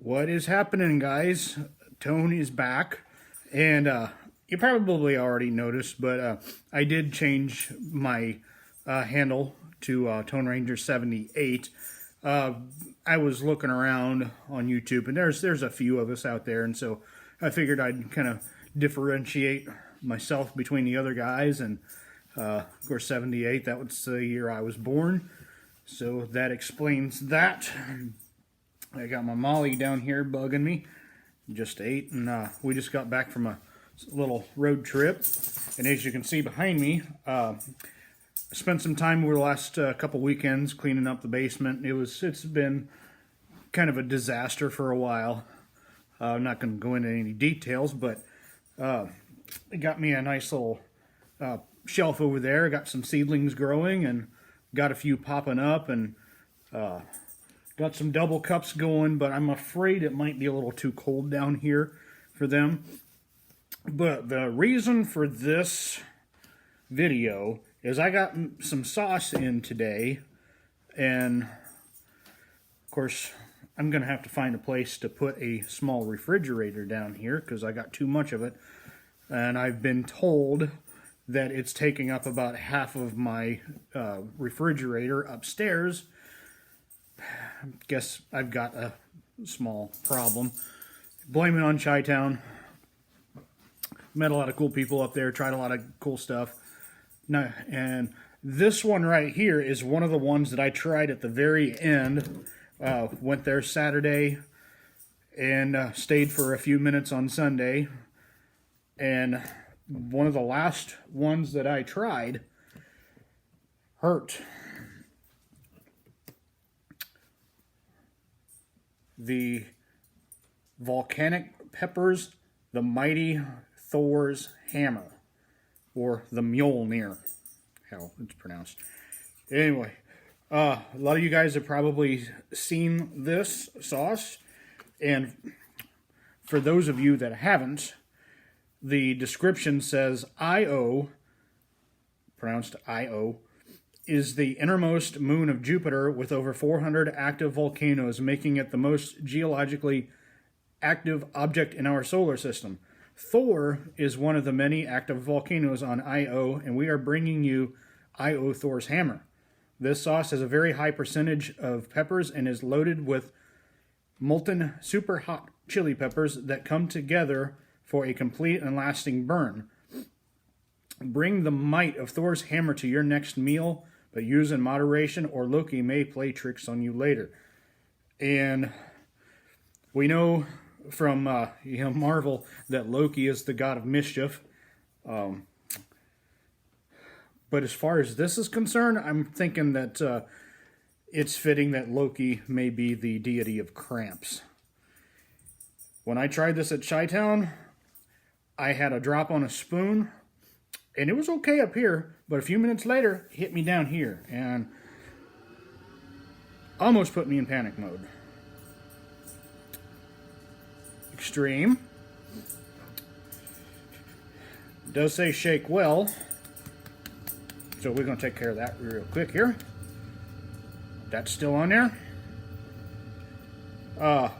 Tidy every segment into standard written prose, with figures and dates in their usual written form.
What is happening, guys? Tone is back, and you probably already noticed, but I did change my handle to Tone Ranger 78. I was looking around on YouTube, and there's a few of us out there, and so I figured I'd kind of differentiate myself between the other guys, and of course 78, that was the year I was born, so that explains that. I got my Molly down here bugging me, just ate, and we just got back from a little road trip, and as you can see behind me, I spent some time over the last couple weekends cleaning up the basement. It's been kind of a disaster for a while. I'm not going to go into any details, but it got me a nice little shelf over there. Got some seedlings growing and got a few popping up, and got some double cups going, but I'm afraid it might be a little too cold down here for them. But the reason for this video is I got some sauce in today, and of course I'm going to have to find a place to put a small refrigerator down here because I got too much of it, and I've been told that it's taking up about half of my refrigerator upstairs. I guess I've got a small problem. Blame it on ChiTown. Met a lot of cool people up there, tried a lot of cool stuff. No, and this one right here is one of the ones that I tried at the very end. Went there Saturday and stayed for a few minutes on Sunday. And one of the last ones that I tried hurt. The Volcanic peppers, the mighty Thor's hammer, or the Mjolnir, how it's pronounced. Anyway, a lot of you guys have probably seen this sauce, and for those of you that haven't, the description says Io, pronounced I-O, is the innermost moon of Jupiter with over 400 active volcanoes, making it the most geologically active object in our solar system. Thor is one of the many active volcanoes on Io, and we are bringing you Io Thor's hammer. This sauce has a very high percentage of peppers and is loaded with molten super hot chili peppers that come together for a complete and lasting burn. Bring the might of Thor's hammer to your next meal, but use in moderation or Loki may play tricks on you later. And we know from Marvel that Loki is the god of mischief. But as far as this is concerned, I'm thinking that it's fitting that Loki may be the deity of cramps. When I tried this at ChiTown, I had a drop on a spoon, and it was okay up here, but a few minutes later, it hit me down here, and almost put me in panic mode. Extreme. It does say shake well, so we're going to take care of that real quick here. That's still on there.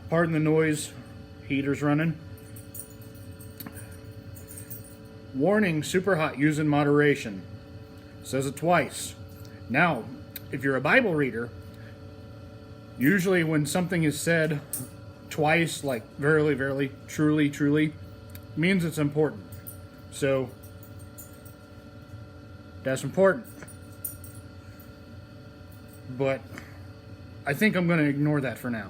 Pardon the noise, heater's running. Warning, super hot, use in moderation. Says it twice. Now, if you're a Bible reader, usually when something is said twice, like verily, verily, truly, truly, means it's important. So, that's important. But I think I'm going to ignore that for now.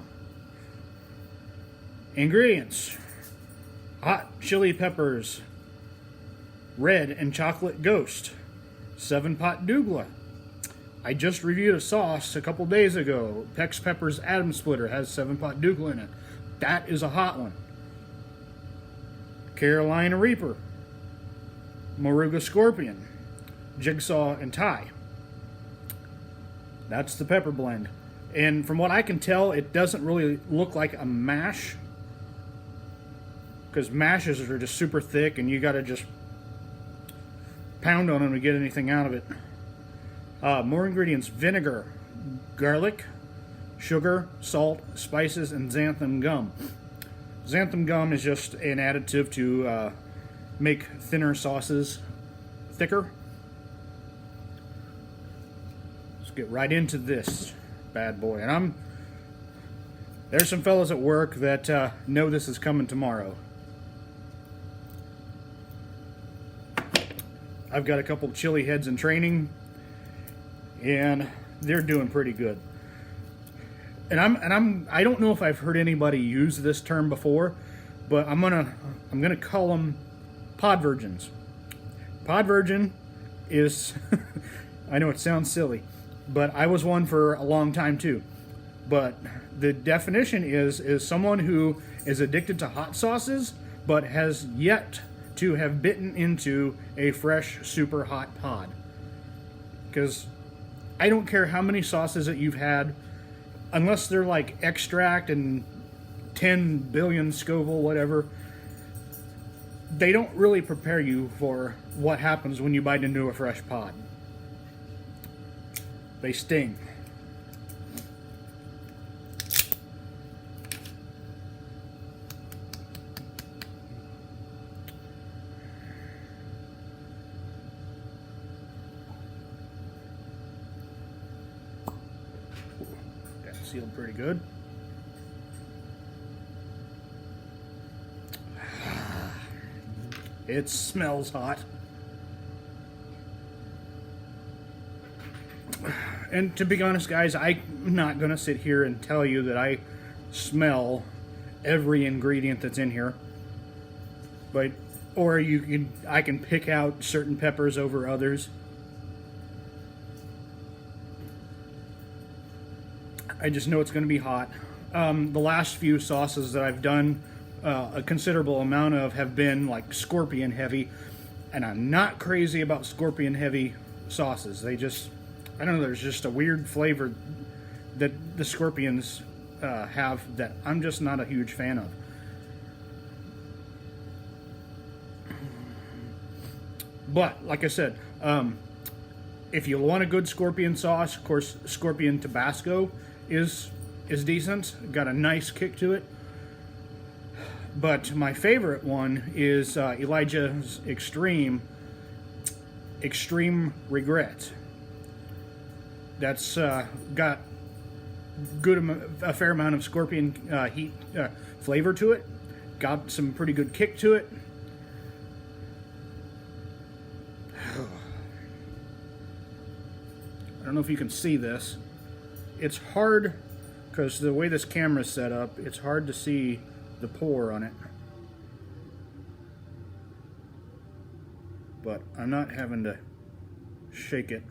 Ingredients: hot chili peppers, red and chocolate ghost, 7-pot dougla. I just reviewed a sauce a couple days ago. Pex Pepper's Atom Splitter has 7-pot dougla in it. That is a hot one. Carolina Reaper, Moruga Scorpion, Jigsaw and Thai. That's the pepper blend. And from what I can tell, it doesn't really look like a mash, because mashes are just super thick and you got to just pound on them to get anything out of it. More ingredients: vinegar, garlic, sugar, salt, spices, and xanthan gum. Xanthan gum is just an additive to make thinner sauces thicker. Let's get right into this bad boy. And there's some fellas at work that know this is coming tomorrow. I've got a couple chili heads in training, and they're doing pretty good. And I don't know if I've heard anybody use this term before, but I'm gonna call them pod virgins. Pod virgin is I know it sounds silly, but I was one for a long time too. But the definition is someone who is addicted to hot sauces but has yet to have bitten into a fresh super hot pod. Because I don't care how many sauces that you've had, unless they're like extract and 10 billion Scoville, whatever, they don't really prepare you for what happens when you bite into a fresh pod. They sting. Sealed pretty good. It smells hot. And to be honest, guys, I'm not going to sit here and tell you that I smell every ingredient that's in here. But, or I can pick out certain peppers over others. I just know it's going to be hot. The last few sauces that I've done a considerable amount of have been like scorpion heavy, and I'm not crazy about scorpion heavy sauces. They just, I don't know, there's just a weird flavor that the scorpions have that I'm just not a huge fan of. But like I said, if you want a good scorpion sauce, of course, scorpion Tabasco is decent. Got a nice kick to it. But my favorite one is Elijah's Extreme Regret. That's got a fair amount of scorpion heat flavor to it. Got some pretty good kick to it. I don't know if you can see this. It's hard, because the way this camera's set up, it's hard to see the pour on it. But I'm not having to shake it.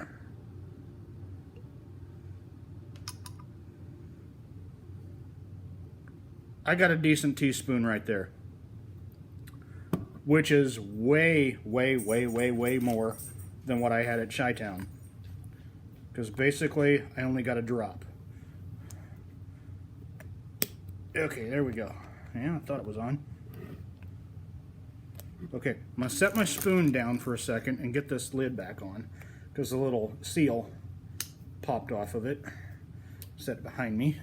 I got a decent teaspoon right there, which is way, way, way, way, way more than what I had at ChiTown. Because basically, I only got a drop. Okay, there we go. Yeah, I thought it was on. Okay, I'm going to set my spoon down for a second and get this lid back on, because the little seal popped off of it. Set it behind me.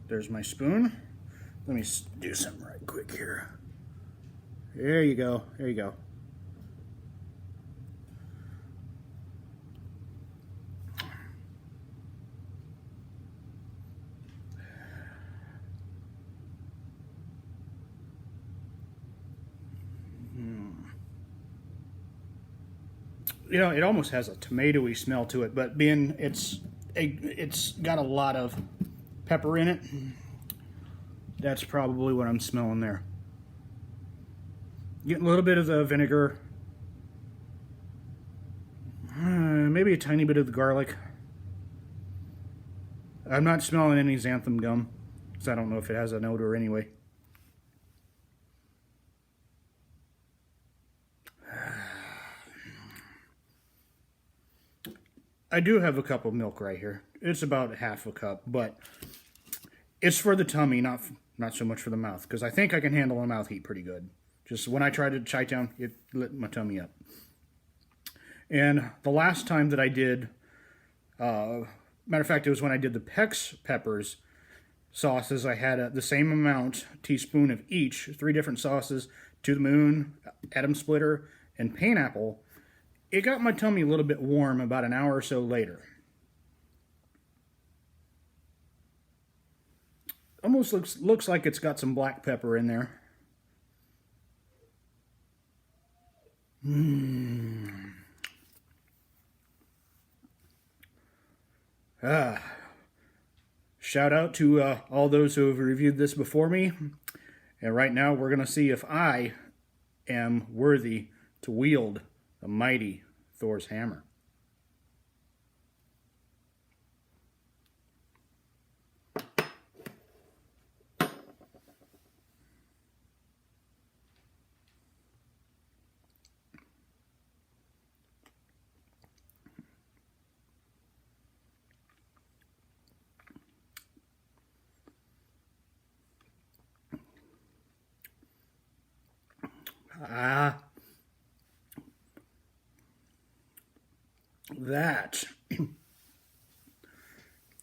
There's my spoon. Let me do something right quick here. There you go. There you go. You know, it almost has a tomatoey smell to it, but being it's got a lot of pepper in it, that's probably what I'm smelling there. Getting a little bit of the vinegar, maybe a tiny bit of the garlic. I'm not smelling any xanthan gum, because I don't know if it has an odor anyway. I do have a cup of milk right here. It's about half a cup, but it's for the tummy, not so much for the mouth, because I think I can handle a mouth heat pretty good. Just when I tried it at ChiTown, it lit my tummy up. And the last time that I did, matter of fact, it was when I did the Pex peppers sauces. I had the same amount, teaspoon of each, 3 different sauces, To the Moon, Atom Splitter, and Pineapple. It got my tummy a little bit warm about an hour or so later. Almost looks like it's got some black pepper in there. Shout out to all those who have reviewed this before me. And right now we're going to see if I am worthy to wield the mighty Thor's hammer. That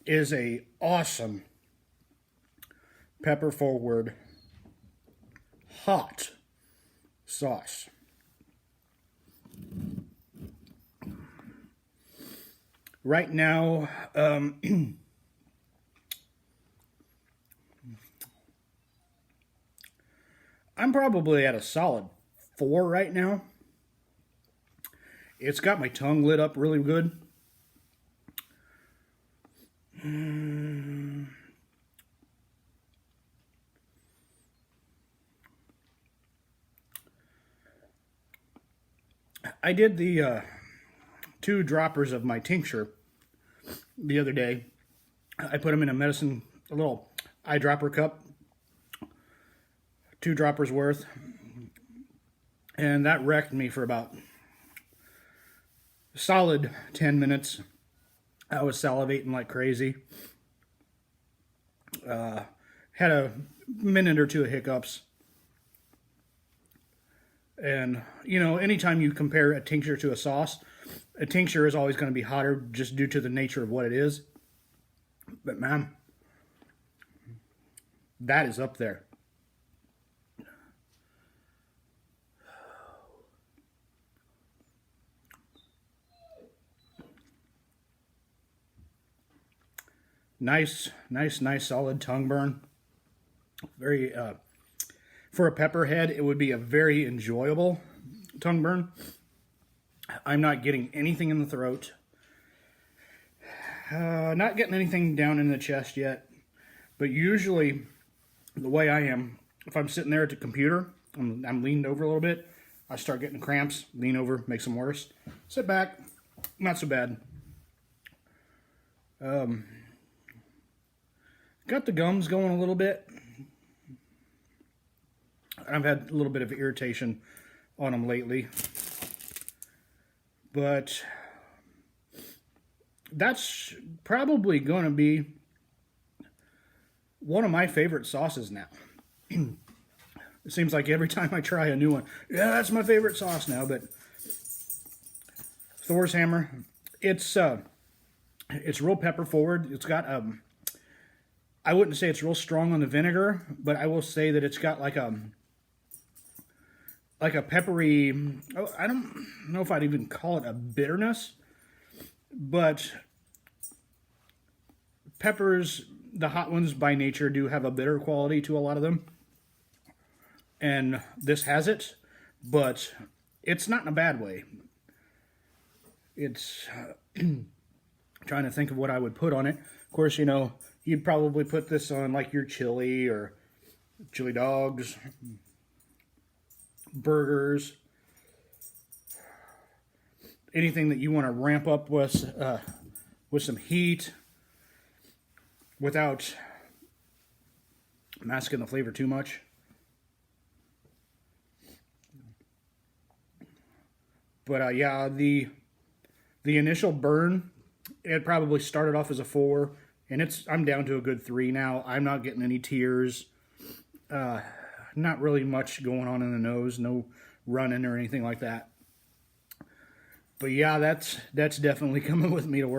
is a awesome pepper forward hot sauce. Right now, I'm probably at a solid 4 right now. It's got my tongue lit up really good. I did the 2 droppers of my tincture the other day. I put them in a little eyedropper cup, 2 droppers worth, and that wrecked me for about solid 10 minutes. I was salivating like crazy. Had a minute or 2 of hiccups. And, you know, anytime you compare a tincture to a sauce, a tincture is always going to be hotter just due to the nature of what it is. But, man, that is up there. Nice solid tongue burn. Very, for a pepperhead, it would be a very enjoyable tongue burn. I'm not getting anything in the throat. Not getting anything down in the chest yet. But usually, the way I am, if I'm sitting there at the computer, I'm leaned over a little bit, I start getting cramps, lean over, makes them worse. Sit back, not so bad. Got the gums going a little bit. I've had a little bit of irritation on them lately. But that's probably going to be one of my favorite sauces now. It seems like every time I try a new one, yeah, that's my favorite sauce now. But Thor's hammer, it's real pepper forward. It's got I wouldn't say it's real strong on the vinegar, but I will say that it's got like a peppery, I don't know if I'd even call it a bitterness, but peppers, the hot ones by nature, do have a bitter quality to a lot of them. And this has it, but it's not in a bad way. It's trying to think of what I would put on it. Of course, you know, you'd probably put this on like your chili or chili dogs, burgers, anything that you want to ramp up with some heat without masking the flavor too much. But yeah, the initial burn, it probably started off as a 4, and I'm down to a good 3 now. I'm not getting any tears. Not really much going on in the nose, no running or anything like that. But yeah, that's definitely coming with me to work.